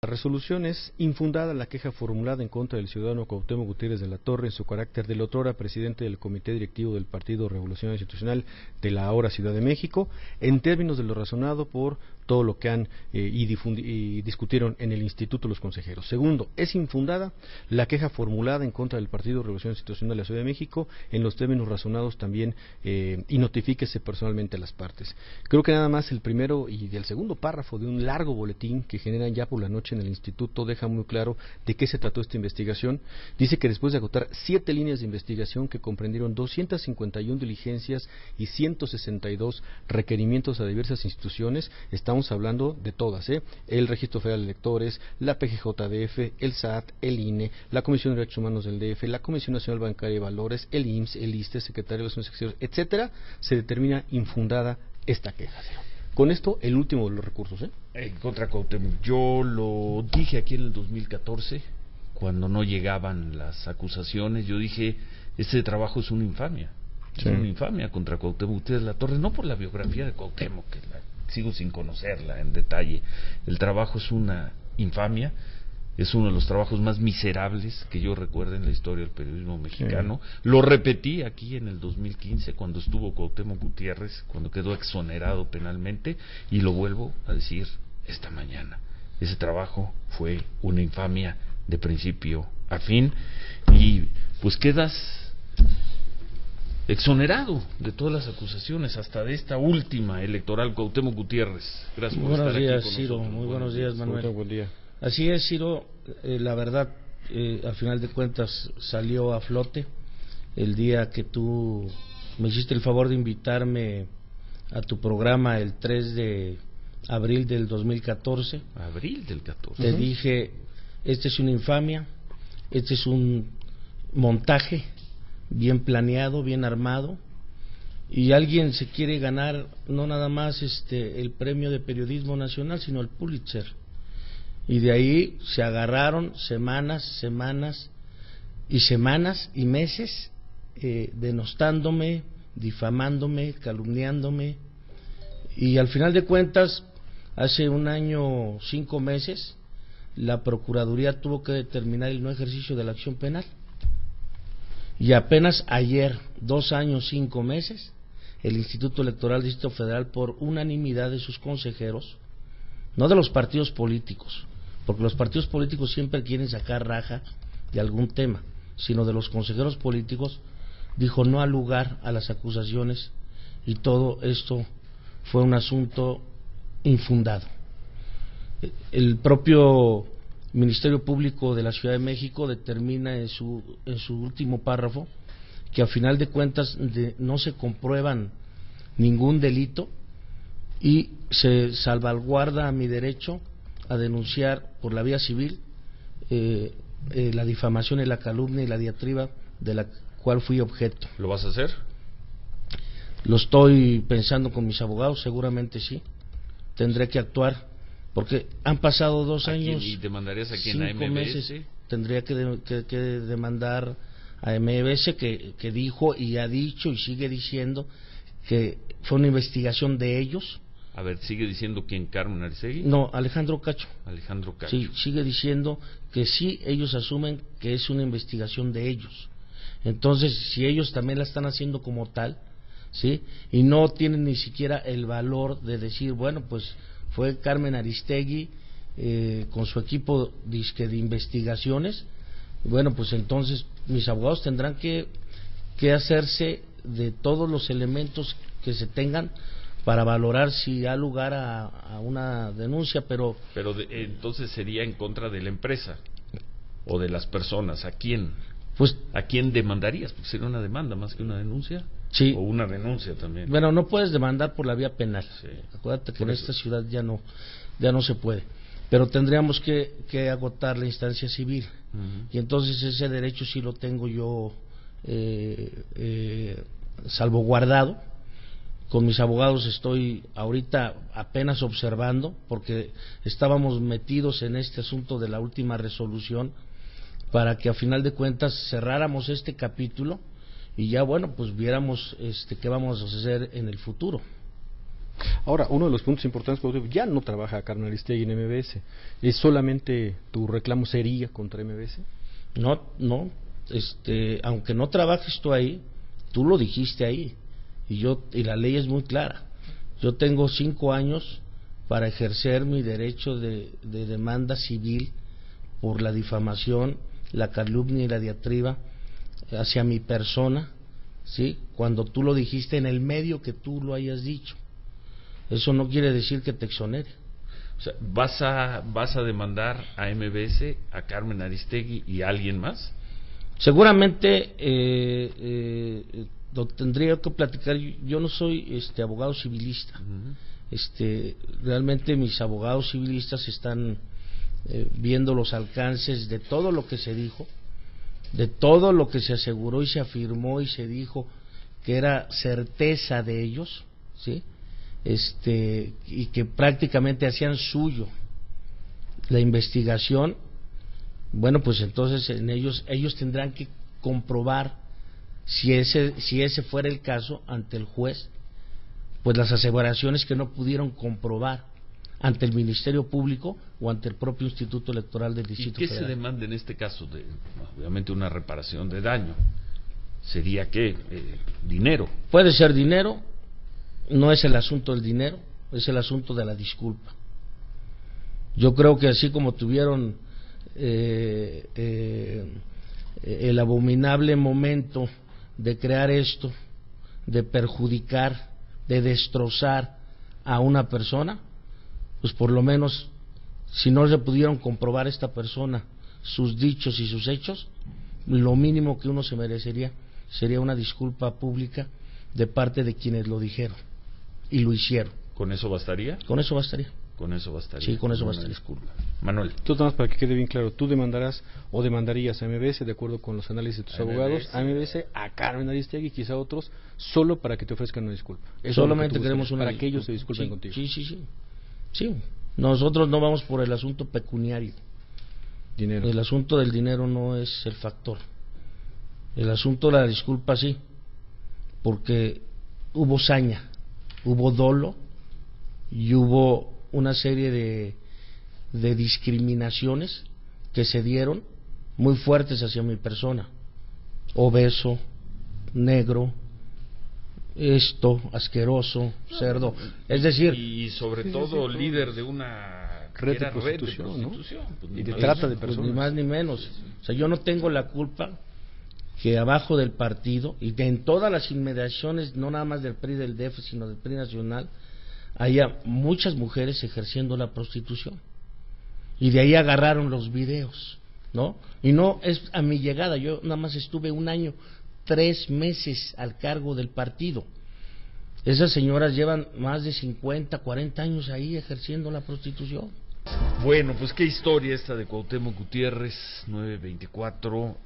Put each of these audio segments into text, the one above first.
Resolución: es infundada la queja formulada en contra del ciudadano Cuauhtémoc Gutiérrez de la Torre en su carácter del otrora presidente del Comité Directivo del Partido Revolucionario Institucional de la ahora Ciudad de México, en términos de lo razonado por todo lo que han y discutieron en el Instituto los consejeros. Segundo, es infundada la queja formulada en contra del Partido Revolucionario Institucional de la Ciudad de México en los términos razonados también, y notifíquese personalmente a las partes. Creo que nada más el primero y el segundo párrafo de un largo boletín que generan ya por la noche en el Instituto deja muy claro de qué se trató esta investigación. Dice que después de agotar 7 líneas de investigación que comprendieron 251 diligencias y 162 requerimientos a diversas instituciones, estamos hablando de todas, el Registro Federal de Electores, la PGJDF, el SAT, el INE, la Comisión de Derechos Humanos del DF, la Comisión Nacional Bancaria de Valores, el IMSS, el ISSSTE, Secretaría de Relaciones Exteriores, etcétera, se determina infundada esta queja. Con esto, el último de los recursos. En contra Cuauhtémoc, yo lo dije aquí en el 2014, cuando no llegaban las acusaciones, yo dije, este trabajo es una infamia. Es una infamia contra Cuauhtémoc Gutiérrez de la Torre, no por la biografía de Cuauhtémoc, que sigo sin conocerla en detalle. El trabajo es una infamia, es uno de los trabajos más miserables que yo recuerdo en la historia del periodismo mexicano. Lo repetí aquí en el 2015 cuando estuvo Cuauhtémoc Gutiérrez, cuando quedó exonerado penalmente, y lo vuelvo a decir esta mañana. Ese trabajo fue una infamia de principio a fin, y pues quedas exonerado de todas las acusaciones, hasta de esta última electoral. Cuauhtémoc Gutiérrez, gracias por estar aquí con nosotros. Ciro. Muy buenos días, Manuel. Buen día. Así es, Ciro, la verdad, al final de cuentas salió a flote el día que tú me hiciste el favor de invitarme a tu programa el 3 de abril del 2014. Abril del 14. Te dije, este es una infamia, este es un montaje bien planeado, bien armado, y alguien se quiere ganar no nada más el premio de periodismo nacional, sino el Pulitzer. Y de ahí se agarraron semanas y meses denostándome, difamándome, calumniándome, y al final de cuentas, hace 1 año 5 meses, la Procuraduría tuvo que determinar el no ejercicio de la acción penal. Y apenas ayer, 2 años 5 meses, el Instituto Electoral del Distrito Federal, por unanimidad de sus consejeros, no de los partidos políticos, porque los partidos políticos siempre quieren sacar raja de algún tema, sino de los consejeros políticos, dijo no al lugar a las acusaciones, y todo esto fue un asunto infundado. El propio Ministerio Público de la Ciudad de México determina en su último párrafo que a final de cuentas no se comprueban ningún delito, y se salvaguarda mi derecho a denunciar por la vía civil la difamación y la calumnia y la diatriba de la cual fui objeto. ¿Lo vas a hacer? Lo estoy pensando con mis abogados, seguramente sí. Tendré que actuar, porque han pasado 2 años. ¿Y demandarías a quién? ¿A 5 MBS? meses. Tendría que demandar a MBS, que dijo y ha dicho y sigue diciendo que fue una investigación de ellos. A ver, ¿sigue diciendo quién? ¿Carmen Aristegui? No, Alejandro Cacho. Alejandro Cacho. Sí, sigue diciendo que sí, ellos asumen que es una investigación de ellos. Entonces, si ellos también la están haciendo como tal, ¿sí? Y no tienen ni siquiera el valor de decir, bueno, pues fue Carmen Aristegui con su equipo de investigaciones, bueno, pues entonces mis abogados tendrán que hacerse de todos los elementos que se tengan para valorar si da lugar a una denuncia, pero entonces sería en contra de la empresa o de las personas. ¿A quién? Pues ¿a quién demandarías? Porque sería una demanda más que una denuncia. Sí. O una denuncia también. Bueno, no puedes demandar por la vía penal. Sí. Acuérdate que en esta ciudad ya no se puede. Pero tendríamos que agotar la instancia civil. Y entonces ese derecho sí lo tengo yo salvaguardado. Con mis abogados estoy ahorita apenas observando, porque estábamos metidos en este asunto de la última resolución, para que a final de cuentas cerráramos este capítulo y ya, bueno, pues viéramos qué vamos a hacer en el futuro. Ahora, uno de los puntos importantes, ya no trabaja Carmen Aristegui en MBS. ¿Es solamente tu reclamo sería contra MBS? No, no, aunque no trabajes tú ahí, tú lo dijiste ahí, y la ley es muy clara. Yo tengo 5 años para ejercer mi derecho de demanda civil por la difamación, la calumnia y la diatriba hacia mi persona, ¿sí? Cuando tú lo dijiste en el medio que tú lo hayas dicho. Eso no quiere decir que te exonere. O sea, ¿vas a demandar a MBS, a Carmen Aristegui y a alguien más? Seguramente lo tendría que platicar. Yo no soy abogado civilista. Realmente mis abogados civilistas están viendo los alcances de todo lo que se dijo, de todo lo que se aseguró y se afirmó y se dijo que era certeza de ellos, ¿sí? Y que prácticamente hacían suyo la investigación. Bueno, pues entonces ellos tendrán que comprobar si ese fuera el caso ante el juez, pues las aseveraciones que no pudieron comprobar ante el Ministerio Público o ante el propio Instituto Electoral del Distrito Federal. ¿Y qué se demanda en este caso? Obviamente una reparación de daño. ¿Sería qué? Dinero. Puede ser dinero. No es el asunto del dinero, es el asunto de la disculpa. Yo creo que así como tuvieron el abominable momento de crear esto, de perjudicar, de destrozar a una persona, pues por lo menos, si no se pudieron comprobar esta persona sus dichos y sus hechos, lo mínimo que uno se merecería sería una disculpa pública de parte de quienes lo dijeron y lo hicieron. ¿Con eso bastaría? Con eso bastaría. Con eso bastaría. Sí, con eso bastaría. Disculpa. Manuel. Tú, nada más para que quede bien claro, tú demandarás o demandarías a MBS, de acuerdo con los análisis de tus abogados, a MBS, a Carmen Aristegui, quizá otros, solo para que te ofrezcan una disculpa. Solamente queremos una para disculpa. que ellos se disculpen contigo. Sí, nosotros no vamos por el asunto pecuniario. Dinero. El asunto del dinero no es el factor. El asunto de la disculpa sí, porque hubo saña, hubo dolo y hubo una serie de discriminaciones que se dieron muy fuertes hacia mi persona. Obeso, negro, asqueroso, cerdo. Es decir, y sobre todo líder de una red de prostitución, ¿no? Pues, y de trata de personas. Ni más ni menos. O sea, yo no tengo la culpa que abajo del partido y que en todas las inmediaciones, no nada más del PRI del DF, sino del PRI nacional, haya muchas mujeres ejerciendo la prostitución. Y de ahí agarraron los videos, ¿no? Y no es a mi llegada, yo nada más estuve 1 año, 3 meses al cargo del partido. Esas señoras llevan más de 50, 40 años ahí ejerciendo la prostitución. Bueno, pues qué historia esta de Cuauhtémoc Gutiérrez, 924,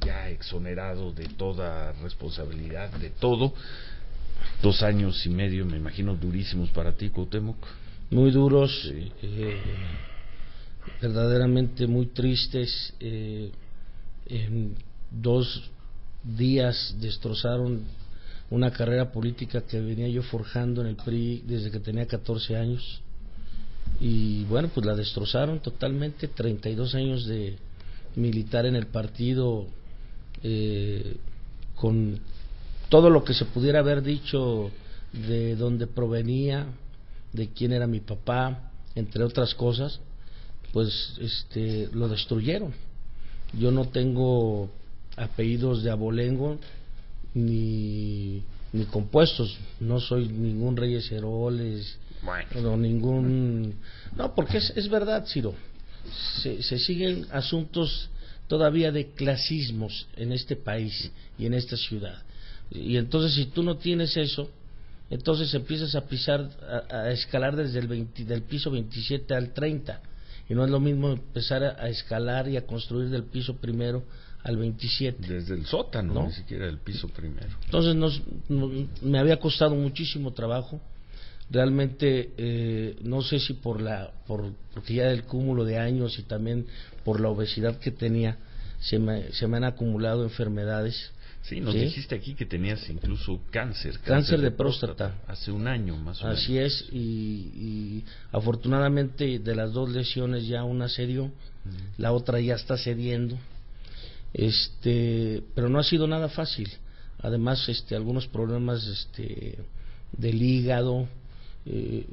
ya exonerado de toda responsabilidad, de todo. 2 años y medio, me imagino, durísimos para ti, Cuauhtémoc. Muy duros, sí. Verdaderamente muy tristes. En 2 días destrozaron una carrera política que venía yo forjando en el PRI desde que tenía 14 años. Y bueno, pues la destrozaron totalmente. 32 años de militar en el partido, con todo lo que se pudiera haber dicho de dónde provenía, de quién era mi papá, entre otras cosas, pues lo destruyeron. Yo no tengo apellidos de abolengo ni compuestos, no soy ningún Reyes Heroles, no, porque es verdad, Ciro, se siguen asuntos todavía de clasismos en este país y en esta ciudad, y entonces si tú no tienes eso, entonces empiezas a pisar, a escalar desde del piso 27 al 30, y no es lo mismo empezar a escalar y a construir del piso primero al 27. Desde el sótano, ¿no? Ni siquiera el piso primero. Entonces me había costado muchísimo trabajo. Realmente no sé si porque ya del cúmulo de años y también por la obesidad que tenía, se me han acumulado enfermedades Sí, nos dijiste aquí que tenías incluso cáncer de próstata. Hace un año más o menos. Así es, y afortunadamente de las 2 lesiones ya una cedió, la otra ya está cediendo, pero no ha sido nada fácil. Además, algunos problemas del hígado.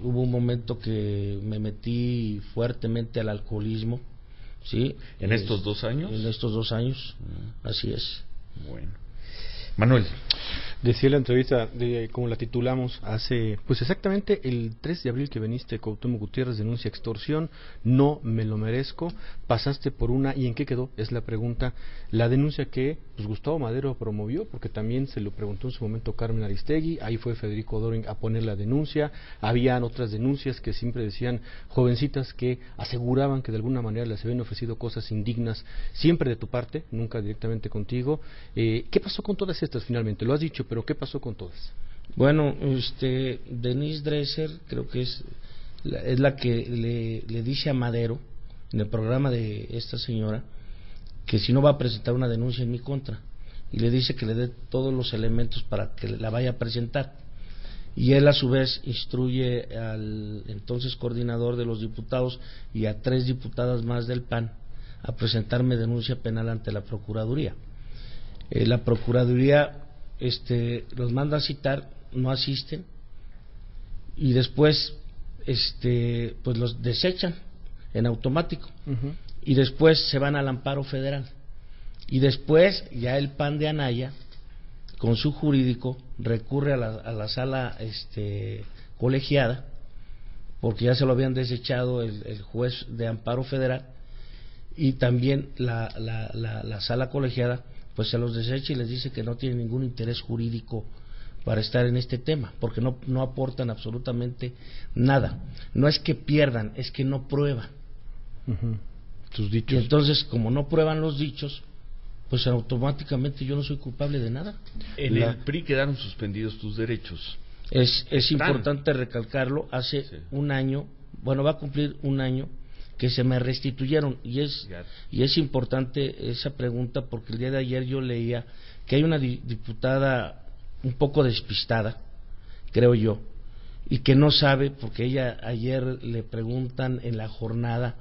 Hubo un momento que me metí fuertemente al alcoholismo, ¿sí? ¿En estos 2 años? En estos 2 años, así es. Bueno. Manuel. Decía la entrevista, como la titulamos, hace, pues exactamente el 3 de abril que viniste, Cuauhtémoc Gutiérrez denuncia extorsión, no me lo merezco, pasaste por una, ¿y en qué quedó? Es la pregunta, la denuncia que pues Gustavo Madero promovió, porque también se lo preguntó en su momento Carmen Aristegui, ahí fue Federico Doring a poner la denuncia, habían otras denuncias que siempre decían jovencitas que aseguraban que de alguna manera les habían ofrecido cosas indignas, siempre de tu parte, nunca directamente contigo. ¿Qué pasó con todas estas finalmente? Lo has dicho, pero ¿qué pasó con todas? Bueno, Denise Dresser creo que es la que le dice a Madero en el programa de esta señora que si no va a presentar una denuncia en mi contra, y le dice que le dé todos los elementos para que la vaya a presentar, y él a su vez instruye al entonces coordinador de los diputados y a 3 diputadas más del PAN a presentarme denuncia penal ante la Procuraduría. La Procuraduría los manda a citar, no asisten, y después pues los desechan en automático. Y después se van al amparo federal, y después ya el PAN de Anaya con su jurídico recurre a la sala colegiada, porque ya se lo habían desechado el juez de amparo federal, y también la sala colegiada pues se los desecha y les dice que no tienen ningún interés jurídico para estar en este tema, porque no aportan absolutamente nada. No es que pierdan, es que no prueban. Tus dichos. Y entonces, como no prueban los dichos, pues automáticamente yo no soy culpable de nada. En el PRI quedaron suspendidos tus derechos. Es importante recalcarlo, hace un año, bueno, va a cumplir un año que se me restituyeron, y es importante esa pregunta, porque el día de ayer yo leía que hay una diputada un poco despistada, creo yo, y que no sabe, porque ella ayer le preguntan en la jornada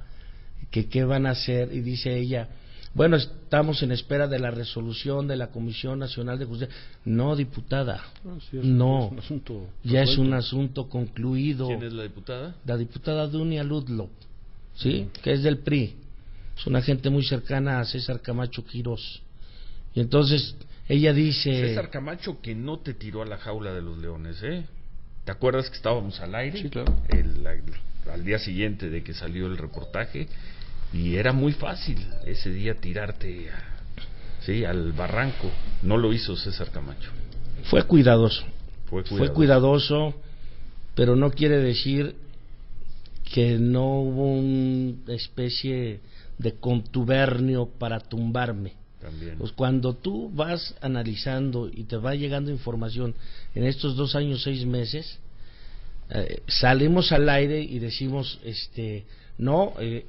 que qué van a hacer, y dice ella, bueno, estamos en espera de la resolución de la Comisión Nacional de Justicia. No, diputada, no, ya es un asunto concluido. ¿Quién es la diputada? La diputada Dunia Ludlow, ¿sí? Que es del PRI, es una gente muy cercana a César Camacho Quirós, y entonces ella dice... César Camacho, que no te tiró a la jaula de los leones, ¿eh? ¿Te acuerdas que estábamos al aire? Sí, claro. Al día siguiente de que salió el reportaje, y era muy fácil ese día tirarte al barranco. No lo hizo César Camacho. Fue cuidadoso, pero no quiere decir que no hubo una especie de contubernio para tumbarme. También. Pues cuando tú vas analizando y te va llegando información en estos 2 años, 6 meses, salimos al aire y decimos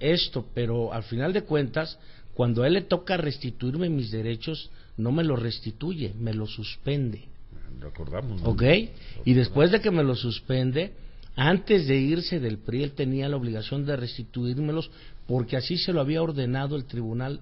esto, pero al final de cuentas, cuando a él le toca restituirme mis derechos, no me lo restituye, me lo suspende. Lo acordamos, ¿no? ¿Ok? Y después de que me lo suspende, antes de irse del PRI, él tenía la obligación de restituírmelos, porque así se lo había ordenado el Tribunal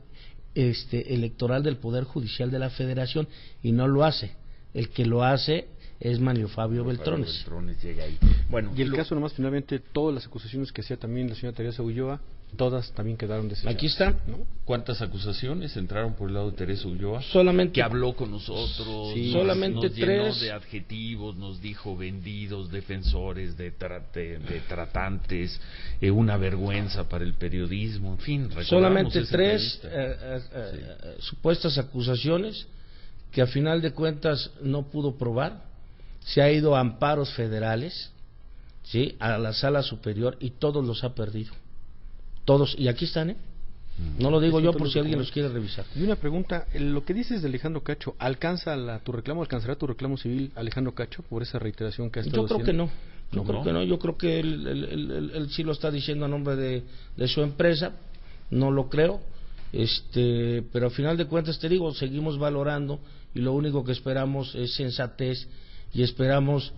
Electoral del Poder Judicial de la Federación, y no lo hace. El que lo hace es Manlio Fabio Beltrones. Llega ahí. Bueno, y el caso nomás, finalmente, todas las acusaciones que hacía también la señora Teresa Ulloa, todas también quedaron desechadas. Aquí está, ¿no? ¿Cuántas acusaciones entraron por el lado de Teresa Ulloa? Solamente, que habló con nosotros, solamente nos 3. llenó de adjetivos, nos dijo vendidos, defensores de tratantes, una vergüenza para el periodismo, en fin. Solamente 3 supuestas acusaciones que a final de cuentas no pudo probar. Se ha ido a amparos federales, ¿sí?, a la sala superior, y todos los ha perdido. Todos, y aquí están, no lo digo yo por si alguien los quiere revisar. Y una pregunta, lo que dices de Alejandro Cacho, ¿alcanzará tu reclamo civil Alejandro Cacho por esa reiteración que ha estado haciendo? Yo creo que no, yo creo que él sí lo está diciendo a nombre de su empresa, no lo creo, Pero al final de cuentas, te digo, seguimos valorando y lo único que esperamos es sensatez, y esperamos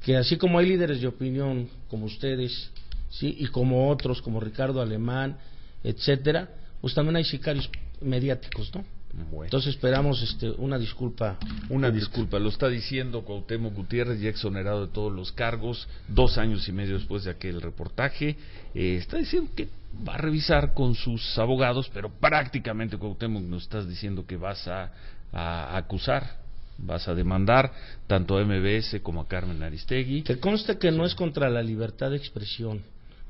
que así como hay líderes de opinión como ustedes, sí, y como otros como Ricardo Alemán, etcétera, pues también hay sicarios mediáticos, ¿no? Bueno. Entonces esperamos una disculpa. Una disculpa, lo está diciendo Cuauhtémoc Gutiérrez, ya exonerado de todos los cargos, 2 años y medio después de aquel reportaje. Está diciendo que va a revisar con sus abogados, pero prácticamente, Cuauhtémoc, nos estás diciendo que vas a acusar, vas a demandar tanto a MBS como a Carmen Aristegui. Que conste que no es contra la libertad de expresión,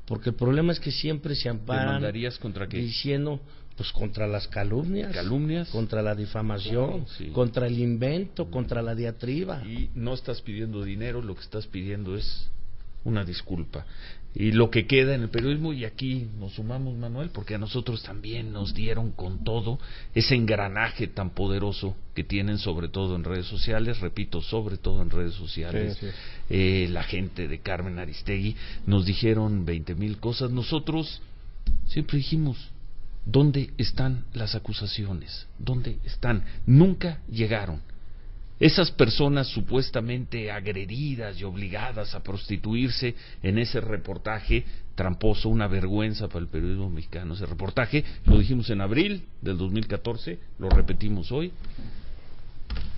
porque el problema es que siempre se amparan. ¿Demandarías contra qué? Diciendo, pues contra las calumnias, contra la difamación, claro, sí, contra el invento, contra la diatriba. Y no estás pidiendo dinero, lo que estás pidiendo es una disculpa. Y lo que queda en el periodismo, y aquí nos sumamos, Manuel, porque a nosotros también nos dieron con todo ese engranaje tan poderoso que tienen, sobre todo en redes sociales, repito, sobre todo en redes sociales, sí. La gente de Carmen Aristegui, nos dijeron 20,000 cosas. Nosotros siempre dijimos, ¿dónde están las acusaciones? ¿Dónde están? Nunca llegaron. Esas personas supuestamente agredidas y obligadas a prostituirse en ese reportaje tramposo, una vergüenza para el periodismo mexicano. Ese reportaje lo dijimos en abril del 2014, lo repetimos hoy,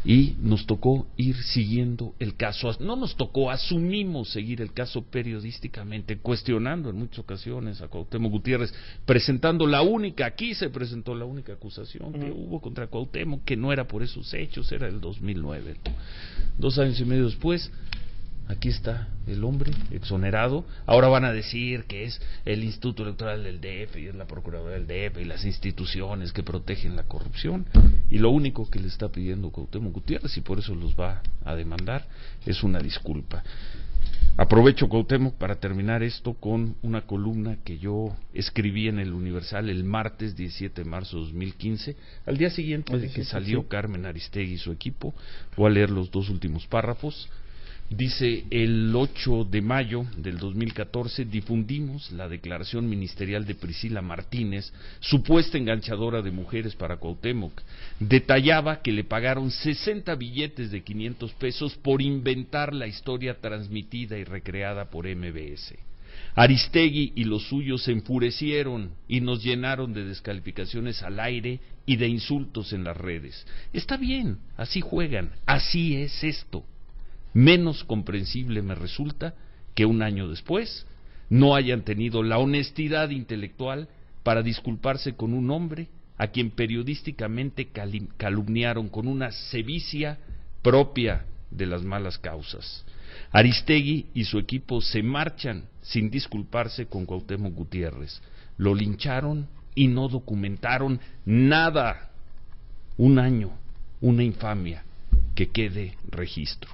y nos tocó ir siguiendo el caso. No nos tocó, asumimos seguir el caso periodísticamente, cuestionando en muchas ocasiones a Cuauhtémoc Gutiérrez, presentando aquí se presentó la única acusación que hubo contra Cuauhtémoc, que no era por esos hechos, era el 2009. 2 años y medio después, aquí está el hombre exonerado. Ahora van a decir que es el Instituto Electoral del DF y es la Procuraduría del DF y las instituciones que protegen la corrupción, y lo único que le está pidiendo Cuauhtémoc Gutiérrez, y por eso los va a demandar, es una disculpa. Aprovecho, Cuauhtémoc, para terminar esto con una columna que yo escribí en el Universal el martes 17 de marzo de 2015, al día siguiente de que salió Carmen Aristegui y su equipo. Voy a leer los 2 últimos párrafos. Dice: el 8 de mayo del 2014 difundimos la declaración ministerial de Priscila Martínez, supuesta enganchadora de mujeres para Cuauhtémoc. Detallaba que le pagaron 60 billetes de 500 pesos por inventar la historia transmitida y recreada por MBS. Aristegui y los suyos se enfurecieron y nos llenaron de descalificaciones al aire y de insultos en las redes. Está bien, así juegan, así es esto. Menos comprensible me resulta que un año después no hayan tenido la honestidad intelectual para disculparse con un hombre a quien periodísticamente calumniaron con una sevicia propia de las malas causas. Aristegui y su equipo se marchan sin disculparse con Cuauhtémoc Gutiérrez. Lo lincharon y no documentaron nada. Un año, una infamia, que quede registro.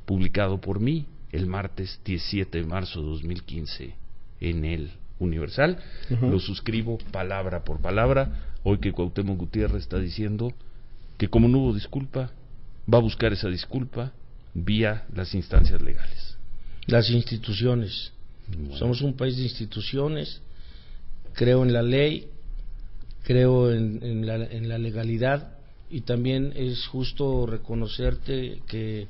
Publicado por mí el martes 17 de marzo de 2015 en el Universal. Lo suscribo palabra por palabra. Hoy que Cuauhtémoc Gutiérrez está diciendo que como no hubo disculpa, va a buscar esa disculpa vía las instancias legales. Las instituciones. Bueno. Somos un país de instituciones. Creo en la ley, creo en la legalidad, y también es justo reconocerte que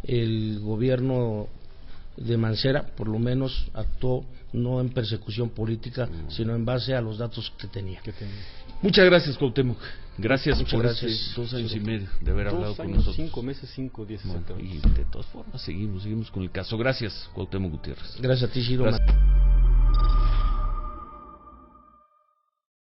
el gobierno de Mancera por lo menos actuó no en persecución política, sino en base a los datos que tenía. Muchas gracias, Cuauhtémoc. Gracias. Muchas por gracias. 2 años y medio de haber hablado con nosotros. 5 meses, 5 días. Bueno, y de todas formas seguimos con el caso. Gracias, Cuauhtémoc Gutiérrez. Gracias a ti, Ciro. Gracias.